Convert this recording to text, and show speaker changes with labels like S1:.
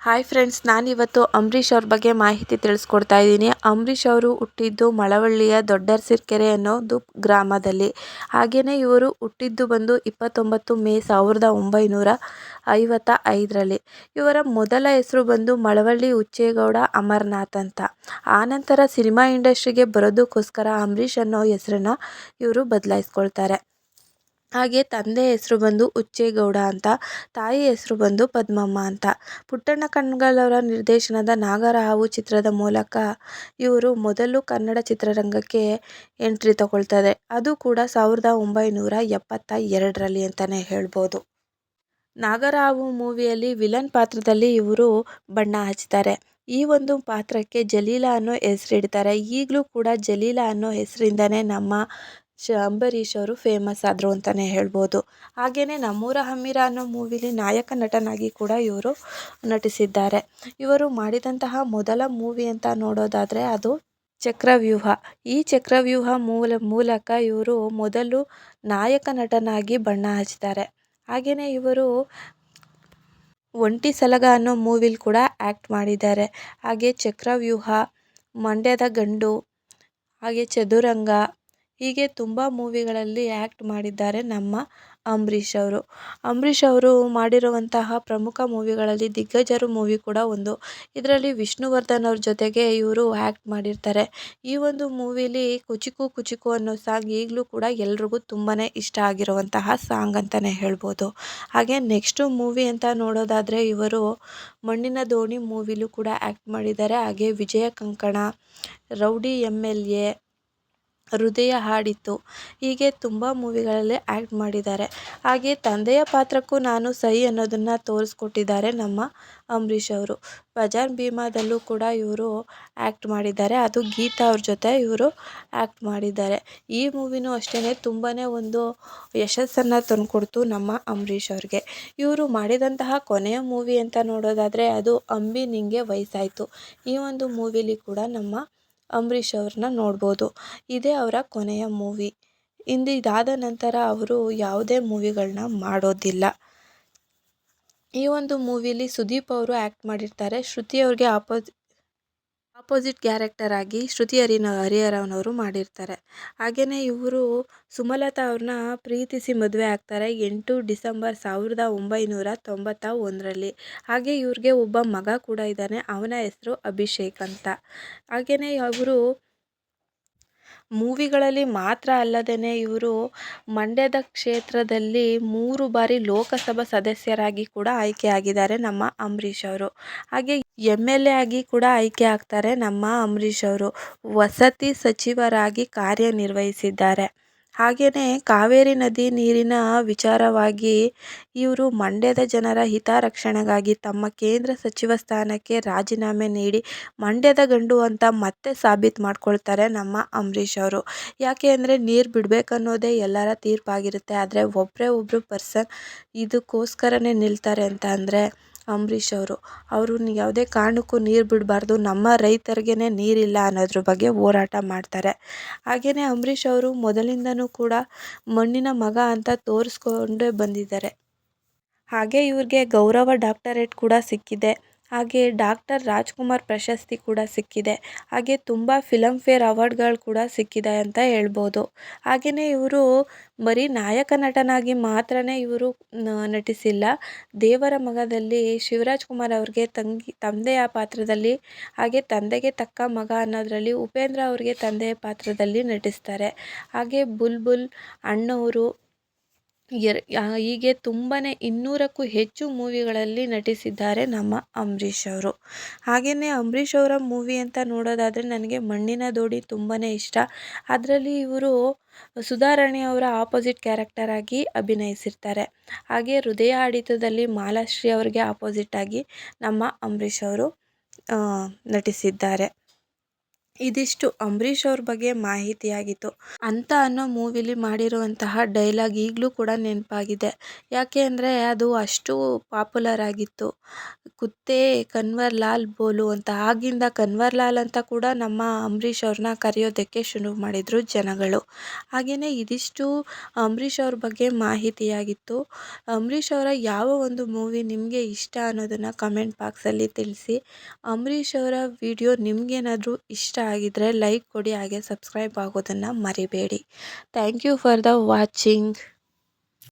S1: Hi friends, ನಾನಿವತ್ತು ಅಂಬರೀಷ್ ಅವ್ರ ಬಗ್ಗೆ ಮಾಹಿತಿ ತಿಳಿಸ್ಕೊಡ್ತಾ ಇದ್ದೀನಿ. ಅಂಬರೀಷ್ ಅವರು ಹುಟ್ಟಿದ್ದು ಮಳವಳ್ಳಿಯ ದೊಡ್ಡರಸಿಕೆರೆ ಅನ್ನೋದು ಗ್ರಾಮದಲ್ಲಿ. ಹಾಗೆಯೇ ಇವರು ಹುಟ್ಟಿದ್ದು ಬಂದು 29 ಮೇ 1955ರಲ್ಲಿ. ಇವರ ಮೊದಲ ಹೆಸರು ಬಂದು ಮಳವಳ್ಳಿ ಹುಚ್ಚೇಗೌಡ ಅಮರನಾಥ್ ಅಂತ. ಆನಂತರ ಸಿನಿಮಾ ಇಂಡಸ್ಟ್ರಿಗೆ ಬರೋದಕ್ಕೋಸ್ಕರ ಅಂಬರೀಷ್ ಅನ್ನೋ ಹೆಸರನ್ನು ಇವರು ಬದಲಾಯಿಸ್ಕೊಳ್ತಾರೆ. ಹಾಗೆ ತಂದೆ ಹೆಸರು ಬಂದು ಹುಚ್ಚೇಗೌಡ ಅಂತ, ತಾಯಿ ಹೆಸರು ಬಂದು ಪದ್ಮಮ್ಮ ಅಂತ. ಪುಟ್ಟಣ್ಣ ಕಣಗಾಲ್ ನಿರ್ದೇಶನದ ನಾಗರಹಾವು ಚಿತ್ರದ ಮೂಲಕ ಇವರು ಮೊದಲು ಕನ್ನಡ ಚಿತ್ರರಂಗಕ್ಕೆ ಎಂಟ್ರಿ ತಗೊಳ್ತಾರೆ. ಅದು ಕೂಡ 1972ರಲ್ಲಿ ಅಂತಲೇ ಹೇಳ್ಬೋದು. ನಾಗರಹಾವು ಮೂವಿಯಲ್ಲಿ ವಿಲನ್ ಪಾತ್ರದಲ್ಲಿ ಇವರು ಬಣ್ಣ ಹಚ್ತಾರೆ. ಈ ಒಂದು ಪಾತ್ರಕ್ಕೆ ಜಲೀಲಾ ಅನ್ನೋ ಹೆಸರಿಡ್ತಾರೆ. ಈಗಲೂ ಕೂಡ ಜಲೀಲಾ ಅನ್ನೋ ಹೆಸರಿಂದನೇ ನಮ್ಮ ಅಂಬರೀಷ್ ಅವರು ಫೇಮಸ್ ಆದರು ಅಂತಲೇ ಹೇಳ್ಬೋದು. ಹಾಗೆಯೇ ನಮ್ಮೂರ ಹಮ್ಮಿರ ಅನ್ನೋ ಮೂವಿಲಿ ನಾಯಕ ನಟನಾಗಿ ಕೂಡ ಇವರು ನಟಿಸಿದ್ದಾರೆ. ಇವರು ಮಾಡಿದಂತಹ ಮೊದಲ ಮೂವಿ ಅಂತ ನೋಡೋದಾದರೆ ಅದು ಚಕ್ರವ್ಯೂಹ. ಈ ಚಕ್ರವ್ಯೂಹ ಮೂಲಕ ಇವರು ಮೊದಲು ನಾಯಕ ನಟನಾಗಿ ಬಣ್ಣ ಹಚ್ತಾರೆ. ಹಾಗೆಯೇ ಇವರು ಒಂಟಿ ಸಲಗ ಅನ್ನೋ ಮೂವಿಲಿ ಕೂಡ ಆ್ಯಕ್ಟ್ ಮಾಡಿದ್ದಾರೆ. ಹಾಗೆ ಚಕ್ರವ್ಯೂಹ, ಮಂಡ್ಯದ ಗಂಡು, ಹಾಗೆ ಚದುರಂಗ, ಹೀಗೆ ತುಂಬ ಮೂವಿಗಳಲ್ಲಿ ಆ್ಯಕ್ಟ್ ಮಾಡಿದ್ದಾರೆ ನಮ್ಮ ಅಂಬರೀಷ್ ಅವರು. ಅಂಬರೀಷ್ ಅವರು ಮಾಡಿರುವಂತಹ ಪ್ರಮುಖ ಮೂವಿಗಳಲ್ಲಿ ದಿಗ್ಗಜರು ಮೂವಿ ಕೂಡ ಒಂದು. ಇದರಲ್ಲಿ ವಿಷ್ಣುವರ್ಧನ್ ಅವ್ರ ಜೊತೆಗೆ ಇವರು ಆ್ಯಕ್ಟ್ ಮಾಡಿರ್ತಾರೆ. ಈ ಒಂದು ಮೂವಿಲಿ ಕುಚಿಕು ಕುಚಿಕು ಅನ್ನೋ ಸಾಂಗ್ ಈಗಲೂ ಕೂಡ ಎಲ್ರಿಗೂ ತುಂಬಾ ಇಷ್ಟ ಆಗಿರುವಂತಹ ಸಾಂಗ್ ಅಂತಲೇ ಹೇಳ್ಬೋದು. ಹಾಗೆ ನೆಕ್ಸ್ಟು ಮೂವಿ ಅಂತ ನೋಡೋದಾದರೆ ಇವರು ಮಣ್ಣಿನ ದೋಣಿ ಮೂವಿಲೂ ಕೂಡ ಆ್ಯಕ್ಟ್ ಮಾಡಿದ್ದಾರೆ. ಹಾಗೆ ವಿಜಯ ಕಂಕಣ, ರೌಡಿ MLA, ಹೃದಯ ಹಾಡಿತು, ಹೀಗೆ ತುಂಬ ಮೂವಿಗಳಲ್ಲಿ ಆ್ಯಕ್ಟ್ ಮಾಡಿದ್ದಾರೆ. ಹಾಗೆ ತಂದೆಯ ಪಾತ್ರಕ್ಕೂ ನಾನು ಸೈ ಅನ್ನೋದನ್ನು ತೋರಿಸ್ಕೊಟ್ಟಿದ್ದಾರೆ ನಮ್ಮ ಅಂಬರೀಷ್ ಅವರು. ಬಜಾರ್ ಭೀಮಾದಲ್ಲೂ ಕೂಡ ಇವರು ಆ್ಯಕ್ಟ್ ಮಾಡಿದ್ದಾರೆ. ಅದು ಗೀತಾ ಅವ್ರ ಜೊತೆ ಇವರು ಆ್ಯಕ್ಟ್ ಮಾಡಿದ್ದಾರೆ. ಈ ಮೂವಿನೂ ಅಷ್ಟೇ ತುಂಬಾ ಒಂದು ಯಶಸ್ಸನ್ನು ತಂದುಕೊಡ್ತು ನಮ್ಮ ಅಂಬರೀಷ್ ಅವ್ರಿಗೆ. ಇವರು ಮಾಡಿದಂತಹ ಕೊನೆಯ ಮೂವಿ ಅಂತ ನೋಡೋದಾದರೆ ಅದು ಅಂಬಿ ನಿಂಗೆ ವಯಸ್ಸಾಯಿತು. ಈ ಒಂದು ಮೂವಿಲಿ ಕೂಡ ನಮ್ಮ ಅಂಬರೀಷ್ ಅವ್ರನ್ನ ನೋಡ್ಬೋದು. ಇದೇ ಅವರ ಕೊನೆಯ ಮೂವಿ. ಇದಾದ ನಂತರ ಅವರು ಯಾವುದೇ ಮೂವಿಗಳನ್ನ ಮಾಡೋದಿಲ್ಲ. ಈ ಒಂದು ಮೂವಿಲಿ ಸುದೀಪ್ ಅವರು ಆ್ಯಕ್ಟ್ ಮಾಡಿರ್ತಾರೆ. ಶ್ರುತಿ ಅವ್ರಿಗೆ ಆಪೋಸಿಟ್ ಕ್ಯಾರೆಕ್ಟರ್ ಆಗಿ ಶ್ರುತಿ ಹರಿಹರನ್ ಮಾಡಿರ್ತಾರೆ. ಹಾಗೆಯೇ ಇವರು ಸುಮಲತಾ ಅವ್ರನ್ನ ಪ್ರೀತಿಸಿ ಮದುವೆ ಆಗ್ತಾರೆ 8 ಡಿಸೆಂಬರ್ 1991ರಲ್ಲಿ. ಹಾಗೆ ಇವ್ರಿಗೆ ಒಬ್ಬ ಮಗ ಕೂಡ ಇದ್ದಾನೆ. ಅವನ ಹೆಸರು ಅಭಿಷೇಕ್ ಅಂತ. ಹಾಗೆಯೇ ಅವರು ಮೂವಿಗಳಲ್ಲಿ ಮಾತ್ರ ಅಲ್ಲದೇ ಇವರು ಮಂಡ್ಯದ ಕ್ಷೇತ್ರದಲ್ಲಿ 3 ಬಾರಿ ಲೋಕಸಭಾ ಸದಸ್ಯರಾಗಿ ಕೂಡ ಆಯ್ಕೆ ಆಗಿದ್ದಾರೆ ನಮ್ಮ ಅಂಬರೀಷ್ ಅವರು. ಹಾಗೆ MLA ಆಗಿ ಕೂಡ ಆಯ್ಕೆ ಆಗ್ತಾರೆ ನಮ್ಮ ಅಂಬರೀಷ್ ಅವರು. ವಸತಿ ಸಚಿವರಾಗಿ ಕಾರ್ಯನಿರ್ವಹಿಸಿದ್ದಾರೆ. ಹಾಗೆಯೇ ಕಾವೇರಿ ನದಿ ನೀರಿನ ವಿಚಾರವಾಗಿ ಇವರು ಮಂಡ್ಯದ ಜನರ ಹಿತರಕ್ಷಣೆಗಾಗಿ ತಮ್ಮ ಕೇಂದ್ರ ಸಚಿವ ಸ್ಥಾನಕ್ಕೆ ರಾಜೀನಾಮೆ ನೀಡಿ ಮಂಡ್ಯದ ಗಂಡು ಅಂತ ಮತ್ತೆ ಸಾಬೀತು ಮಾಡ್ಕೊಳ್ತಾರೆ ನಮ್ಮ ಅಂಬರೀಷ್ ಅವರು. ಯಾಕೆ ಅಂದರೆ ನೀರು ಬಿಡಬೇಕನ್ನೋದೇ ಎಲ್ಲರ ತೀರ್ಪಾಗಿರುತ್ತೆ. ಆದರೆ ಒಬ್ಬರು ಪರ್ಸನ್ ಇದಕ್ಕೋಸ್ಕರನೇ ನಿಲ್ತಾರೆ ಅಂತ ಅಂದರೆ ಅಂಬರೀಷ್ ಅವರು. ಅವರು ಯಾವುದೇ ಕಾರಣಕ್ಕೂ ನೀರು ಬಿಡಬಾರ್ದು, ನಮ್ಮ ರೈತರಿಗೆ ನೀರಿಲ್ಲ ಅನ್ನೋದ್ರ ಬಗ್ಗೆ ಹೋರಾಟ ಮಾಡ್ತಾರೆ. ಹಾಗೆಯೇ ಅಂಬರೀಷ್ ಅವರು ಮೊದಲಿಂದನೂ ಕೂಡ ಮಣ್ಣಿನ ಮಗ ಅಂತ ತೋರಿಸ್ಕೊಂಡೇ ಬಂದಿದ್ದಾರೆ. ಹಾಗೆ ಇವ್ರಿಗೆ ಗೌರವ ಡಾಕ್ಟರೇಟ್ ಕೂಡ ಸಿಕ್ಕಿದೆ. ಹಾಗೆ ಡಾಕ್ಟರ್ ರಾಜ್ಕುಮಾರ್ ಪ್ರಶಸ್ತಿ ಕೂಡ ಸಿಕ್ಕಿದೆ. ಹಾಗೆ ತುಂಬ ಫಿಲಮ್ಫೇರ್ ಅವಾರ್ಡ್ಗಳು ಕೂಡ ಸಿಕ್ಕಿದೆ ಅಂತ ಹೇಳ್ಬೋದು. ಹಾಗೆಯೇ ಇವರು ಬರೀ ನಾಯಕ ನಟನಾಗಿ ಮಾತ್ರನೇ ಇವರು ನಟಿಸಿಲ್ಲ. ದೇವರ ಮಗದಲ್ಲಿ ಶಿವರಾಜ್ಕುಮಾರ್ ಅವ್ರಿಗೆ ತಂದೆಯ ಪಾತ್ರದಲ್ಲಿ, ಹಾಗೆ ತಂದೆಗೆ ತಕ್ಕ ಮಗ ಅನ್ನೋದರಲ್ಲಿ ಉಪೇಂದ್ರ ಅವ್ರಿಗೆ ತಂದೆಯ ಪಾತ್ರದಲ್ಲಿ ನಟಿಸ್ತಾರೆ. ಹಾಗೆ ಬುಲ್ಬುಲ್, ಅಣ್ಣವರು, ಹೀಗೆ ತುಂಬಾ 200ಕ್ಕೂ ಹೆಚ್ಚು ಮೂವಿಗಳಲ್ಲಿ ನಟಿಸಿದ್ದಾರೆ ನಮ್ಮ ಅಂಬರೀಷ್ ಅವರು. ಹಾಗೆಯೇ ಅಂಬರೀಷ್ ಅವರ ಮೂವಿ ಅಂತ ನೋಡೋದಾದರೆ ನನಗೆ ಮಣ್ಣಿನ ದೋಣಿ ತುಂಬಾ ಇಷ್ಟ. ಅದರಲ್ಲಿ ಇವರು ಸುಧಾರಾಣಿ ಅವರ ಆಪೋಸಿಟ್ ಕ್ಯಾರೆಕ್ಟರ್ ಆಗಿ ಅಭಿನಯಿಸಿರ್ತಾರೆ. ಹಾಗೆ ಹೃದಯ ಹಾಡಿತದಲ್ಲಿ ಮಾಲಾಶ್ರೀ ಅವರಿಗೆ ಆಪೋಸಿಟ್ ಆಗಿ ನಮ್ಮ ಅಂಬರೀಷ್ ಅವರು ನಟಿಸಿದ್ದಾರೆ. ಇದಿಷ್ಟು ಅಂಬರೀಷ್ ಅವ್ರ ಬಗ್ಗೆ ಮಾಹಿತಿಯಾಗಿತ್ತು. ಅಂತ ಅನ್ನೋ ಮೂವಿಲಿ ಮಾಡಿರುವಂತಹ ಡೈಲಾಗ್ ಈಗಲೂ ಕೂಡ ನೆನಪಾಗಿದೆ. ಯಾಕೆ ಅಂದರೆ ಅದು ಅಷ್ಟು ಪಾಪ್ಯುಲರ್ ಆಗಿತ್ತು. ಕುತ್ತೇ ಕನ್ವರ್ ಲಾಲ್ ಬೋಲು ಅಂತ. ಆಗಿಂದ ಕನ್ವರ್ ಲಾಲ್ ಅಂತ ಕೂಡ ನಮ್ಮ ಅಂಬರೀಷ್ ಅವ್ರನ್ನ ಕರೆಯೋದಕ್ಕೆ ಶುರು ಮಾಡಿದರು ಜನಗಳು. ಹಾಗೆಯೇ ಇದಿಷ್ಟು ಅಂಬರೀಷ್ ಅವ್ರ ಬಗ್ಗೆ ಮಾಹಿತಿಯಾಗಿತ್ತು. ಅಂಬರೀಷ್ ಅವರ ಯಾವ ಒಂದು ಮೂವಿ ನಿಮಗೆ ಇಷ್ಟ ಅನ್ನೋದನ್ನು ಕಮೆಂಟ್ ಬಾಕ್ಸಲ್ಲಿ ತಿಳಿಸಿ. ಅಂಬರೀಷ್ ಅವರ ವಿಡಿಯೋ ನಿಮಗೇನಾದರೂ ಇಷ್ಟ ಆಗಿದ್ದರೆ ಲೈಕ್ ಕೊಡಿ, ಹಾಗೆ ಸಬ್ಸ್ಕ್ರೈಬ್ ಆಗೋದನ್ನು ಮರಿಬೇಡಿ. Thank you for the watching.